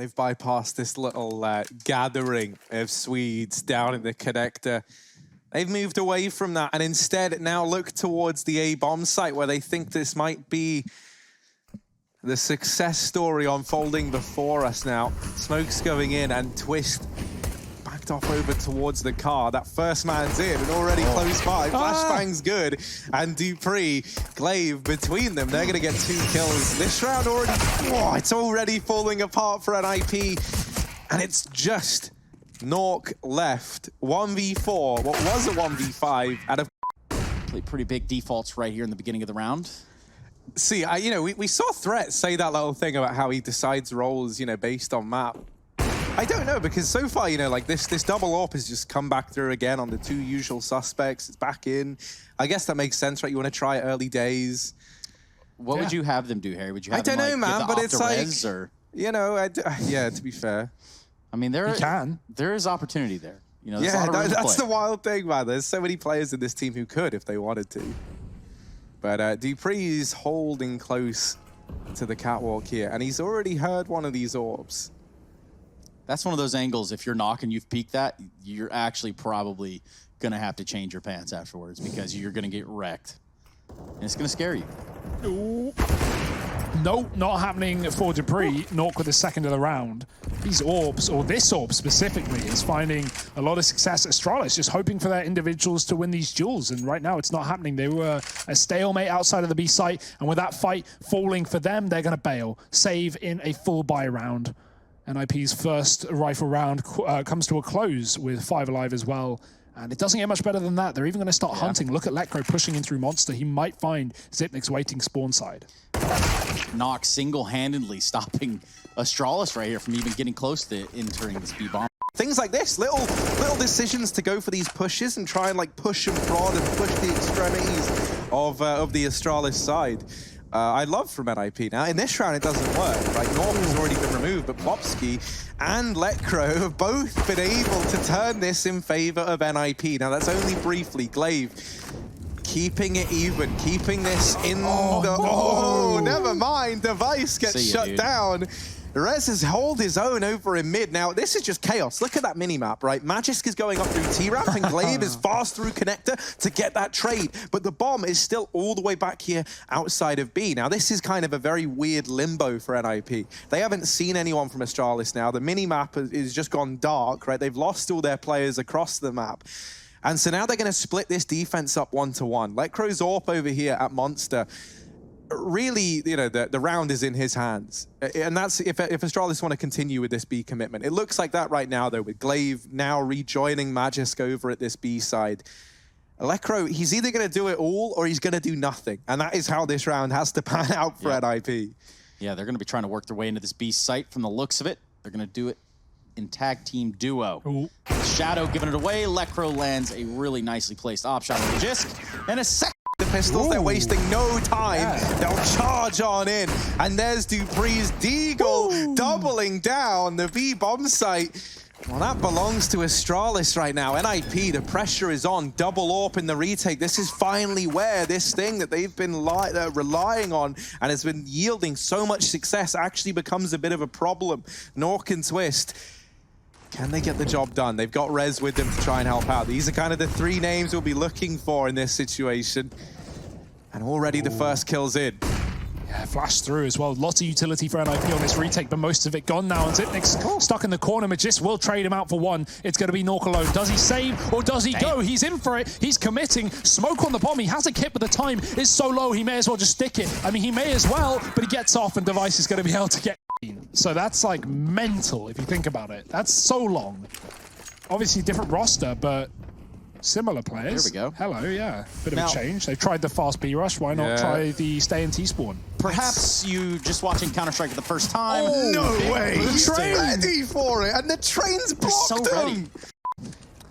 they've bypassed this little gathering of Swedes down in the connector. They've moved away from that and instead now look towards the A-bomb site where they think this might be the success story unfolding before us now. Smoke's going in and Twist backed off over towards the car. That first man's in and already close by. Flashbang's good. And D3, Glaive between them. They're going to get 2 kills. This round already, it's already falling apart for NIP. And it's just Nork left. 1v4, what was a 1v5 out of pretty big defaults right here in the beginning of the round. See, you know, we saw Threat say that little thing about how he decides roles, you know, based on map. I don't know, because so far, you know, like this double AWP has just come back through again on the 2 usual suspects. It's back in. I guess that makes sense, right? You want to try early days. What would you have them do, Harry? Would you have them, like, know, man, but it's like, or? You know, yeah, to be fair. I mean, there is opportunity there. You know, yeah, that's the wild thing, man. There's so many players in this team who could if they wanted to. But D3 is holding close to the catwalk here, and he's already heard one of these orbs. That's one of those angles, if you're knocking, you've peeked that, you're actually probably going to have to change your pants afterwards because you're going to get wrecked. And it's going to scare you. Ooh. No, not happening for D3. Nork with the second of the round. These orbs, or this orb specifically, is finding a lot of success. ASTRALIS just hoping for their individuals to win these duels, and right now it's not happening. They were a stalemate outside of the B site, and with that fight falling for them, they're going to bail. Save in a full buy round. NIP's first rifle round comes to a close with 5 alive as well. And it doesn't get much better than that. They're even going to start hunting. Look at Lecro pushing in through Monster. He might find Zipnik's waiting spawn side. Nox single-handedly stopping ASTRALIS right here from even getting close to entering this B-bomb. Things like this, little decisions to go for these pushes and try and like push and prod and push the extremities of the ASTRALIS side. I love from NIP. Now, in this round, it doesn't work, right? Nork has already been removed, but Plopsky and Lecro have both been able to turn this in favor of NIP. Now, that's only briefly. Glaive keeping it even, keeping this in the... Oh, never mind. D3VICE gets shut down. Rez has held his own over in mid. Now, this is just chaos. Look at that mini-map, right? Magisk is going up through T-Ramp, and Glaive is fast through Connector to get that trade. But the bomb is still all the way back here outside of B. Now, this is kind of a very weird limbo for NIP. They haven't seen anyone from ASTRALIS now. The mini-map is just gone dark, right? They've lost all their players across the map. And so now they're going to split this defense up 1-to-1. Lecro's AWP over here at Monster. Really, you know, the round is in his hands. And that's if ASTRALIS want to continue with this B commitment. It looks like that right now, though, with Glaive now rejoining Magisk over at this B side. Lecro, he's either going to do it all or he's going to do nothing. And that is how this round has to pan out for NIP. Yeah, they're going to be trying to work their way into this B site from the looks of it. They're going to do it in tag team duo. Shadow giving it away. Lecro lands a really nicely placed op shot on Magisk. And a second. The pistols, they're wasting no time. They'll charge on in. And there's D3's Deagle doubling down the B-bomb site. Well, that belongs to ASTRALIS right now. NIP, the pressure is on. Double AWP in the retake. This is finally where this thing that they've been relying on and has been yielding so much success actually becomes a bit of a problem. Nork and Twist. Can they get the job done? They've got Rez with them to try and help out. These are kind of the 3 names we'll be looking for in this situation. And already the first kill's in. Yeah, flash through as well. Lots of utility for NIP on this retake, but most of it gone now. And Zipnik's stuck in the corner. Magisk will trade him out for 1. It's going to be Nork alone. Does he save or does he go? He's in for it. He's committing. Smoke on the bomb. He has a kit, but the time is so low, he may as well just stick it. I mean, he may as well, but he gets off and D3VICE is going to be able to get. So that's like mental if you think about it. That's so long. Obviously different roster, but similar players. There we go. Hello, yeah. Bit of a change. They tried the fast B rush. Why not try the stay and T spawn? Perhaps you just watching Counter-Strike for the first time. Oh, no way. He's ready for it. And the train's blocked him.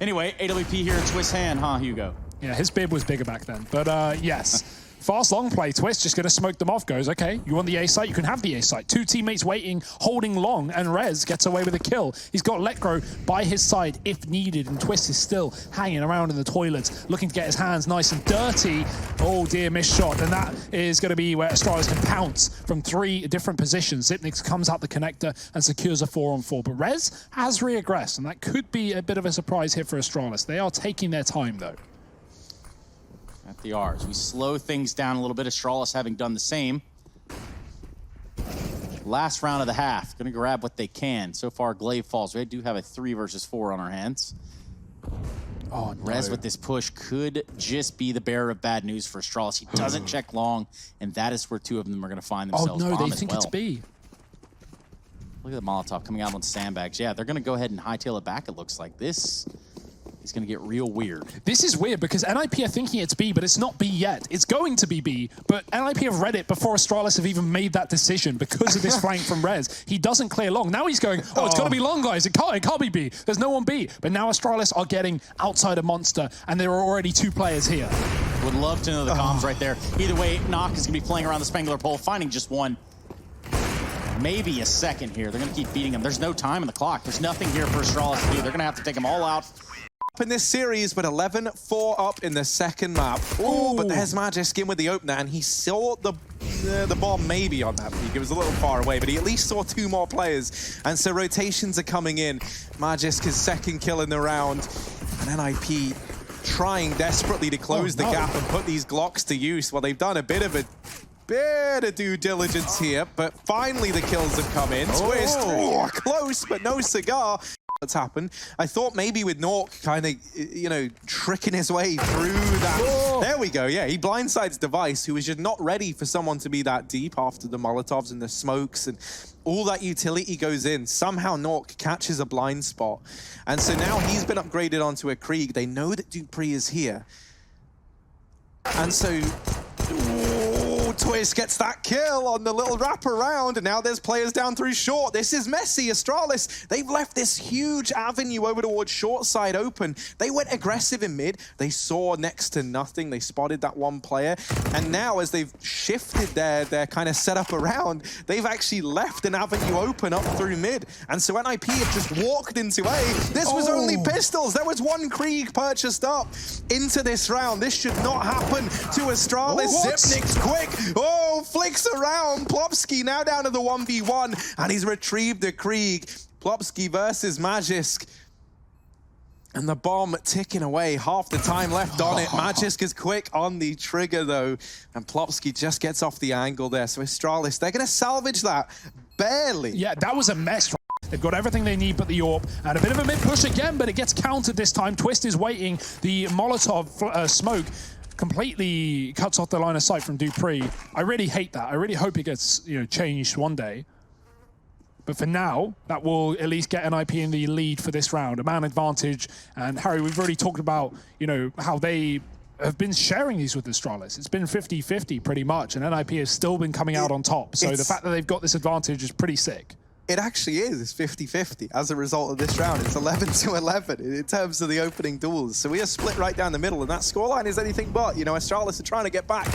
Anyway, AWP here at Twist hand, huh, Hugo? Yeah, his bib was bigger back then. But yes. Fast long play. Twist just going to smoke them off. Goes, okay, you want the A site? You can have the A site. Two teammates waiting, holding long, and Rez gets away with a kill. He's got Letcro by his side if needed, and Twist is still hanging around in the toilets, looking to get his hands nice and dirty. Oh dear, missed shot. And that is going to be where ASTRALIS can pounce from 3 different positions. Xyp9x comes out the connector and secures a 4-on-4. But Rez has reaggressed, and that could be a bit of a surprise here for ASTRALIS. They are taking their time, though. At the R's, we slow things down a little bit. ASTRALIS having done the same. Last round of the half, gonna grab what they can. So far, Glaive falls. We do have a 3 versus 4 on our hands. Oh, no. Rez with this push could just be the bearer of bad news for ASTRALIS. He doesn't check long, and that is where 2 of them are gonna find themselves. Oh no, bomb they think it's B. Look at the Molotov coming out on sandbags. Yeah, they're gonna go ahead and hightail it back, it looks like. This is gonna get real weird. This is weird because NIP are thinking it's B, but it's not B yet. It's going to be B, but NIP have read it before ASTRALIS have even made that decision because of this flank from Rez. He doesn't clear long. Now he's going, oh, it's gotta be long, guys. It can't be B. There's no one B. But now ASTRALIS are getting outside a monster, and there are already 2 players here. Would love to know the comms right there. Either way, Knock is gonna be playing around the Spangler pole, finding just 1. Maybe a second here. They're gonna keep beating him. There's no time on the clock. There's nothing here for ASTRALIS to do. They're gonna have to take them all out. In this series, but 11-4 up in the second map. Oh, but there's Magisk in with the opener, and he saw the bomb maybe on that peak. It was a little far away, but he at least saw 2 more players. And so rotations are coming in. Magisk is second kill in the round, and NIP trying desperately to close the gap and put these Glocks to use. Well, they've done a bit of due diligence here, but finally the kills have come in. Twist, close, but no cigar. That's happened. I thought maybe with Nork kind of, you know, tricking his way through that. There we go, yeah. He blindsides D3VICE, who was just not ready for someone to be that deep after the Molotovs and the smokes and all that utility goes in. Somehow Nork catches a blind spot. And so now he's been upgraded onto a Krieg. They know that Dupree is here. And so Twist gets that kill on the little wraparound, and now there's players down through short. This is messy. ASTRALIS, they've left this huge avenue over towards short side open. They went aggressive in mid. They saw next to nothing. They spotted that 1 player, and now as they've shifted their kind of setup around, they've actually left an avenue open up through mid. And so NIP have just walked into A. This was only pistols. There was 1 Krieg purchased up into this round. This should not happen to ASTRALIS. Xyp9x quick. Oh, flicks around. Plopsky now down to the 1v1, and he's retrieved the Krieg. Plopsky versus Magisk. And the bomb ticking away, half the time left on it. Magisk is quick on the trigger, though, and Plopsky just gets off the angle there. So ASTRALIS, they're going to salvage that. Barely. Yeah, that was a mess. They've got everything they need but the AWP, and a bit of a mid-push again, but it gets countered this time. Twist is waiting. The Molotov smoke completely cuts off the line of sight from Dupree. I really hate that. I really hope it gets, you know, changed one day. But for now, that will at least get NIP in the lead for this round. A man advantage. And Harry, we've already talked about, you know, how they have been sharing these with ASTRALIS. It's been 50-50 pretty much, and NIP has still been coming out on top. So the fact that they've got this advantage is pretty sick. It actually is. It's 50-50 as a result of this round. It's 11-11 in terms of the opening duels. So we are split right down the middle, and that scoreline is anything but. You know, ASTRALIS are trying to get back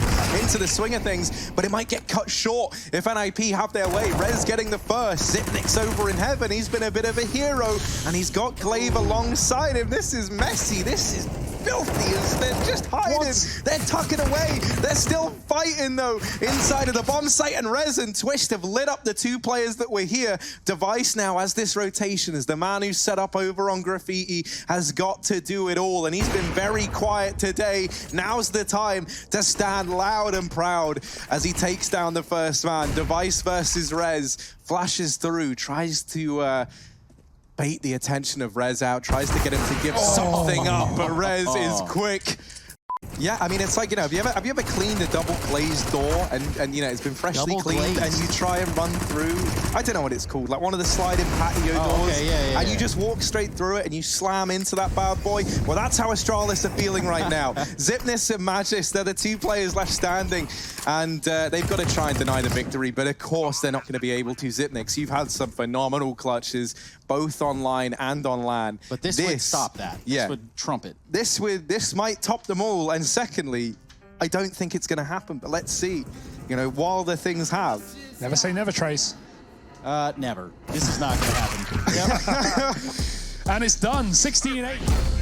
into the swing of things, but it might get cut short if NIP have their way. Rez getting the first. Xyp9x over in heaven. He's been a bit of a hero, and he's got Glaive alongside him. This is messy. This is filthy as they're just hiding. They're tucking away. They're still fighting, though, inside of the bomb site, and Rez and Twist have lit up the 2 players that were here. D3VICE now, as this rotation, as the man who's set up over on Graffiti, has got to do it all, and he's been very quiet today. Now's the time to stand loud and proud as he takes down the first man. D3VICE versus Rez, flashes through, tries to bait the attention of Rez out, tries to get him to give something up, but Rez is quick. Yeah, I mean, it's like, you know, have you ever cleaned a double glazed door and you know, it's been freshly cleaned and you try and run through, I don't know what it's called, like one of the sliding patio doors, and you just walk straight through it and you slam into that bad boy? Well, that's how ASTRALIS are feeling right now. Xyp9x and Magisk, they're the 2 players left standing, and they've got to try and deny the victory, but of course they're not going to be able to. Xyp9x, you've had some phenomenal clutches, both online and on LAN. But this would stop that. This would trump it. This might top them all, and secondly, I don't think it's going to happen, but let's see. You know, wilder things have. Never say never, Trace. Never. This is not going to happen. Yep. And it's done. 16-8.